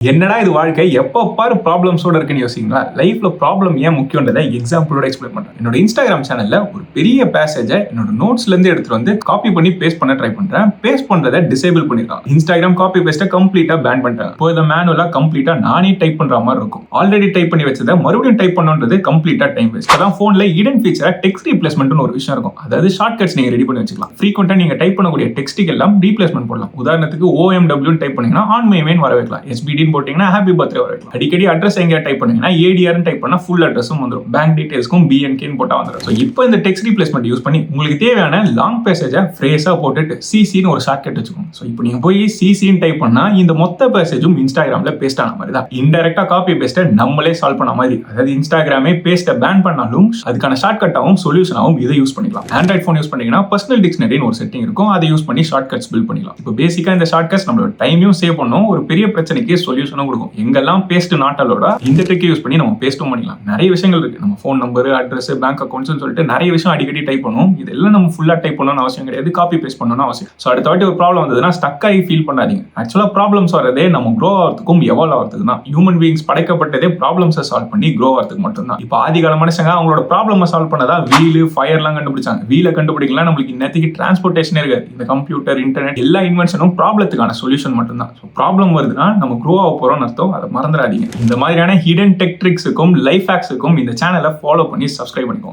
என்னடா இது வாழ்க்கை எப்போ பாரு ப்ராப்ளம்ஸோட இருக்குன்னு யோசிங்களா? லைஃப்ல ப்ராப்ளம் ஏன் முக்கியன்றதை எக்ஸாம்பிளோட எக்ஸ்பிளைன் பண்றேன். என்னோட இன்ஸ்டாகிராம் சேனல்ல ஒரு பெரிய பேசேஜை என்னோட நோட்ஸ்ல இருந்து எடுத்துட்டு வந்து காப்பி பண்ணி பேஸ்ட் பண்ண ட்ரை பண்றேன். பேஸ்ட் பண்றதை டிசேபிள் பண்ணிருக்காங்க. இன்ஸ்டாகிராம் காப்பி பேஸ்ட்டை கம்ப்ளீட்டா பேன் பண்ணிட்டாங்க. இப்போ இதை மேனுவலா கம்ப்ளீட்டா நானே டைப் பண்ற மாதிரி இருக்கும். ஆல்ரெடி டைப் பண்ணி வச்சதை மறுபடியும் டைப் பண்ணணுன்றது கம்ப்ளீட்டா டைம் வேஸ்ட். அதான் போன்ல ஹிடன் ஃபீச்சரா டெக்ஸ்ட் ரீப்ளேஸ்மெண்ட்னு ஒரு விஷயம் இருக்கும். அதாவது ஷார்ட்கட்ஸ் நீங்க ரெடி பண்ணி வச்சுக்கலாம். ஃப்ரீக்வெண்டா நீங்க டைப் பண்ணக்கூடிய டெக்ஸ்ட்டுக்கு எல்லாம் ரீப்ளேஸ்மெண்ட் போடலாம். உதாரணத்துக்கு OMW டைப் பண்ணீங்கன்னா ஆன் மை மெயின் வர வைக்கலாம். SBD போட்டீங்கன்னா ஹாப்பி பர்த்டே வர வைக்கலாம். அடிக்கடி அட்ரஸ் எங்க டைப் பண்ணீங்கன்னா ADR டைப் பண்ணா ஃபுல் அட்ரஸும் வந்துடும். பேங்க் டீடைல்ஸ்க்கும் BNK போட்டா வந்துடும். ஸோ இப்போ இந்த டெக்ஸ்ட் ரீப்ளேஸ்மெண்ட் யூஸ் பண்ணி உங்களுக்கு தேவையான லாங் பேசேஜை ஃப்ரேஸா போட்டுட்டு CCன்னு ஒரு ஷார்ட்கட் வச்சுக்கோங்க. ஸோ இப்போ நீங்க போய் CCன்னு டைப் பண்ணா இந்த மொத்த பேசேஜும் இன்ஸ்டாகிராம்ல பேஸ்ட் ஆன மாதிரி தான். இன்டெரக்டா காப்பி பேஸ்ட்டை நம்மளே சால்வ் பண்ண மாதிரி. அதாவது இன்ஸ்டாகிராமே பேஸ்ட்டை பேன் பண்ணாலும் அதுக்கான ஷார்ட்கட்டாகவும் சொல்யூஷனாகவும் இதை யூஸ் பண்ணிக்கலாம். ஆண்ட்ராய்ட் ஃபோன் யூஸ் பண்ணீங்கன்னா பர்சனல் டிக்ஷனரின்னு ஒரு செட்டிங் இருக்கும். அதை யூஸ் பண்ணி ஷார்ட்கட்ஸ் பில்ட் பண்ணிக்கலாம். இப்போ பேசிக்கா இந்த ஷார்ட்கட்ஸ் நம்மளோட டைமையும் சேவ் பண்ணும், ஒரு பெரிய பிரச்சனைக்கு சொல்யூஷனும் கொடுக்கும். எங்கெல்லாம் பேஸ்ட் நாட்டாலோட இந்த ட்ரிக்கை யூஸ் பண்ணி நம்ம பேஸ்ட்டும் பண்ணிக்கலாம். நிறைய விஷயங்கள் இருக்கு. நம்ம phone number, address, bank accounts சொல்லிட்டு நிறைய விஷயம் அடிக்கடி டைப் பண்ணுவோம். இதெல்லாம் நம்ம ஃபுல்லா டைப் பண்ணணும்னு அவசியம் கிடையாது. காப்பி பேஸ்ட் பண்ணணும்னு அவசியம். ஸோ அடுத்த வாட்டி ஒரு ப்ராப்ளம் வந்ததுன்னா ஸ்டக் ஆகி ஃபீல் பண்ணாதீங்க. ஆக்சுவலா ப்ராப்ளம்ஸ் வரதே நம்ம க்ரோ ஆகிறதுக்கும் எவால்வ் ஆகிறதுக்கு தான். ஹியூமன் பீயிங்ஸ் படைக்கப்பட்டதே ப்ராப்ளம்ஸை சால்வ் பண்ணி க்ரோ ஆகிறதுக்கு மட்டும்தான். இப்போ ஆதிகால மனுஷங்க அவங்களோட ப்ராப்ளம் சால்வ் பண்ணதா வீல், ஃபயர்லாம் கண்டுபிடிச்சாங்க. வீலை கண்டுபிடிக்கலாம் நம்மளுக்கு இன்னத்துக்கு டிரான்ஸ்போர்ட்டேஷனே இருக்காது. இந்த கம்ப்யூட்டர், இன்டர்நெட் எல்லா இன்வென்ஷனும் ப்ராப்ளத்துக்கான சொல்யூஷன் மட்டும்தான். ஸோ ப்ராப்ளம் வருதுன்னா நம்ம க்ரோ ஆக போறோம்னு அர்த்தம். அதை மறந்துடாதீங்க. இந்த மாதிரியான ஹிடன் டெக் ட்ரிக்ஸுக்கும் லைஃப் ஹேக்ஸுக்கும் இந்த சேனலை ஃபாலோ பண்ணி சப்ஸ்கிரைப் பண்ணிக்கோங்க.